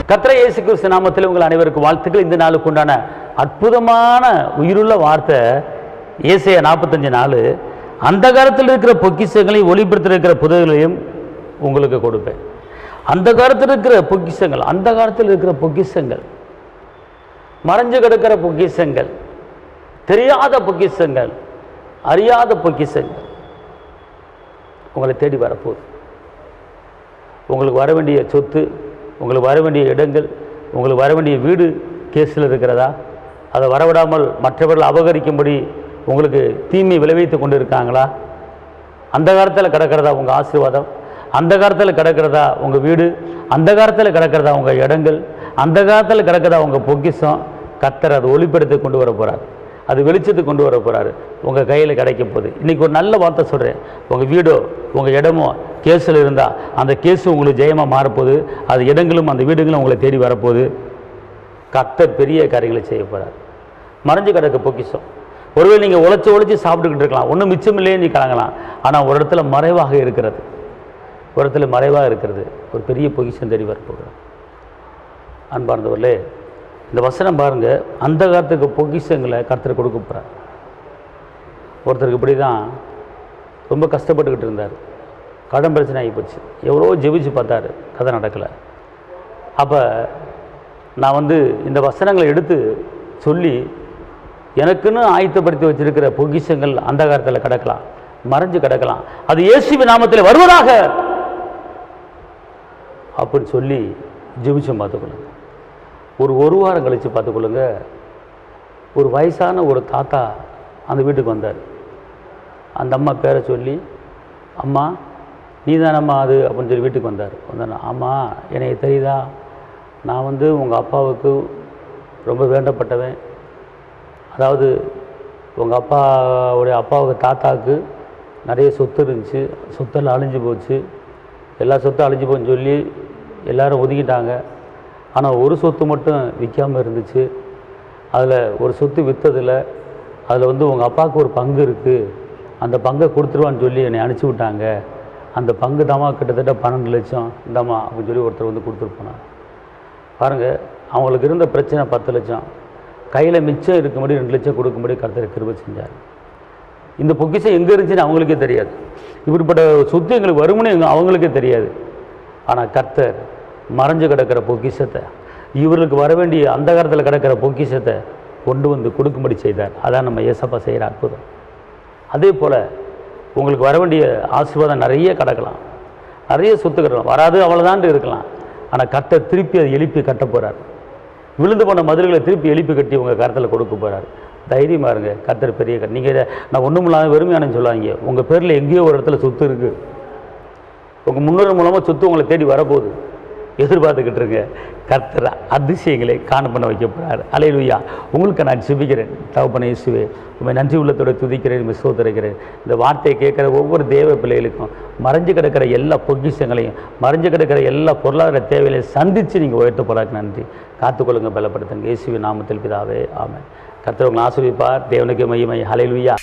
கர்த்தர் இயேசு கிறிஸ்து நாமத்தில் உங்கள் அனைவருக்கும் வாழ்த்துக்கள். இந்த நாளுக்கு உண்டான அற்புதமான உயிருள்ள வார்த்தை ஏசாயா 45:4. அந்த காலத்தில் இருக்கிற பொக்கிஷங்களையும் ஒளிபரத்தில் இருக்கிற புதைகளையும் உங்களுக்கு கொடுப்பேன். அந்த காலத்தில் இருக்கிற பொக்கிஷங்கள், அந்த காலத்தில் இருக்கிற பொக்கிஷங்கள், மறைஞ்சு கிடக்கிற பொக்கிஷங்கள், தெரியாத பொக்கிஷங்கள், அறியாத பொக்கிஷங்கள் உங்களை தேடி வரப்போகுது. உங்களுக்கு வர வேண்டிய சொத்து, உங்களுக்கு வர வேண்டிய இடங்கள், உங்களுக்கு வர வேண்டிய வீடு கேஸில் இருக்கிறதா? அதை வரவிடாமல் மற்றவர்கள் அபகரிக்கும்படி உங்களுக்கு தீமை விளைவித்து கொண்டு இருக்காங்களா? அந்த காலத்தில் கிடக்கிறதா உங்கள் ஆசீர்வாதம்? அந்த காலத்தில் கிடக்கிறதா உங்கள் வீடு? அந்த காலத்தில் கிடக்கிறதா உங்கள் இடங்கள்? அந்த காலத்தில் கிடக்கிறதா உங்கள் பொக்கிஷம்? கர்த்தர் அதை ஒளிப்படுத்தி கொண்டு வர போகிறார். அது வெளிச்சத்துக்கு கொண்டு வர போகிறாரு. உங்கள் கையில் கிடைக்க போகுது. இன்றைக்கி ஒரு நல்ல வார்த்தை சொல்கிறேன். உங்கள் வீடோ உங்கள் இடமோ கேஸில் இருந்தால் அந்த கேஸு உங்களுக்கு ஜெயமாக மாறப்போகுது. அது இடங்களும் அந்த வீடுகளும் உங்களை தேடி வரப்போகுது. கர்த்தர் பெரிய காரியங்களை செய்ய போகிறார். மறைஞ்சு கிடக்க பொக்கிஷம். ஒருவேளை நீங்கள் உழைச்சி சாப்பிட்டுக்கிட்டு இருக்கலாம், ஒன்றும் மிச்சம் இல்லையே நீ கலங்கலாம். ஆனால் ஒரு இடத்துல மறைவாக இருக்கிறது, ஒரு இடத்துல மறைவாக இருக்கிறது ஒரு பெரிய பொக்கிஷம் தேடி வரப்போகிறார். அன்பார்ந்தவர்களே, இந்த வசனம் பாருங்கள். அந்த காலத்துக்கு பொக்கிஷங்களை கர்த்தர் கொடுக்க போகிறார். ஒருத்தருக்கு இப்படி தான் ரொம்ப கஷ்டப்பட்டுக்கிட்டு இருந்தார். கடன் பிரச்சனை ஆகி போச்சு. எவ்வளோ ஜெபிச்சு பார்த்தாரு, கதை நடக்கலை. அப்போ நான் இந்த வசனங்களை எடுத்து சொல்லி எனக்குன்னு ஆயத்தப்படுத்தி வச்சிருக்கிற பொக்கிஷங்கள் அந்த காலத்தில் கிடக்கலாம், மறைஞ்சு கிடக்கலாம். அது இயேசுவின் நாமத்தில் வருவதாக அப்படி சொல்லி ஜெபிச்சு பார்த்துக்கொள்ளுங்க. ஒரு வாரம் கழித்து பார்த்துக்கொள்ளுங்க. ஒரு வயசான ஒரு தாத்தா அந்த வீட்டுக்கு வந்தார். அந்த அம்மா பேரை சொல்லி, அம்மா நீ தானம்மா அது அப்படின்னு சொல்லி வீட்டுக்கு வந்தார். ஆமாம், எனக்கு தெரியுதா, நான் உங்கள் அப்பாவுக்கு ரொம்ப வேண்டப்பட்டவன். அதாவது உங்கள் அப்பாவுக்கு தாத்தாவுக்கு நிறைய சொத்து இருந்துச்சு. சொத்தெல்லாம் அழிஞ்சு போச்சு. எல்லா சொத்தும் அழிஞ்சு போச்சுன்னு சொல்லி எல்லோரும் ஒதுக்கிட்டாங்க. ஆனால் ஒரு சொத்து மட்டும் விற்காமல் இருந்துச்சு. அதில் ஒரு சொத்து விற்றதில் அதில் உங்கள் அப்பாவுக்கு ஒரு பங்கு இருக்குது, அந்த பங்கை கொடுத்துருவான்னு சொல்லி என்னை அனுப்பிச்சி விட்டாங்க. அந்த பங்கு தாம்மா கிட்டத்தட்ட 12 லட்சம் இந்தாம்மா அப்படின்னு சொல்லி ஒருத்தர் கொடுத்துட்டு போனார். பாருங்கள், அவங்களுக்கு இருந்த பிரச்சனை 10 லட்சம். கையில் மிச்சம் இருக்கும்படி 2 லட்சம் கொடுக்கும்படி கர்த்தர் கிருபை செஞ்சார். இந்த பொக்கிஷம் எங்கே இருந்துச்சுன்னு அவங்களுக்கே தெரியாது. இப்படிப்பட்ட சொத்து எங்களுக்கு வருமுன்னு அவங்களுக்கே தெரியாது. ஆனால் கர்த்தர் மறைஞ்சு கிடக்கிற பொக்கிஷத்தை, இவர்களுக்கு வர வேண்டிய அந்த காலத்தில் கிடக்கிற பொக்கிஷத்தை கொண்டு கொடுக்கும்படி செய்தார். அதான் நம்ம ஏசப்பா செய்கிற அற்புதம். அதே போல் உங்களுக்கு வர வேண்டிய ஆசீர்வாதம் நிறைய கிடக்கலாம், நிறைய சொத்து கிடக்கலாம். வராது அவ்வளோதான் இருக்கலாம். ஆனால் கர்த்தர் திருப்பி அதை எழுப்பி கட்ட போகிறார். விழுந்து போன மதுரைகளை திருப்பி எழுப்பி கட்டி உங்கள் கருத்தில் கொடுக்க போகிறார். தைரியமாக இருங்க. கர்த்தர் பெரிய நீங்கள் நான் ஒன்றும் இல்லாத வெறுமையானு சொல்லாங்க. உங்கள் பேரில் எங்கேயோ ஒரு இடத்துல சொத்து இருக்குது. உங்கள் முன்னோர் மூலமாக சொத்து உங்களை தேடி வரப்போகுது. எதிர்பார்த்துக்கிட்டு இருங்க. கர்த்தர் அதிசயங்களை காண பண்ண வைக்க போகிறார். அல்லேலூயா. உங்களுக்கு நான் ஜெபிக்கிறேன். தகப்பனே இயேசுவே, உண்மை நன்றி உள்ளத்தோடு துதிக்கிறேன், ஸ்தோத்திரிக்கிறேன். இந்த வார்த்தையை கேட்குற ஒவ்வொரு தேவ பிள்ளைகளுக்கும் மறைஞ்சு கிடக்கிற எல்லா பொக்கிஷங்களையும், மறைஞ்சு கிடக்கிற எல்லா பொருளாதார தேவைகளையும் சந்தித்து நீங்கள் உயர்த்த போகிறாருக்கு நன்றி. காத்துக்கொள்ளுங்க, பலப்படுத்துங்க. இயேசுவின் நாமத்தில் பிதாவே, ஆமென். கர்த்தர் உங்களை ஆசீர்வதிப்பார். தேவனுக்கு மகிமை. அல்லேலூயா.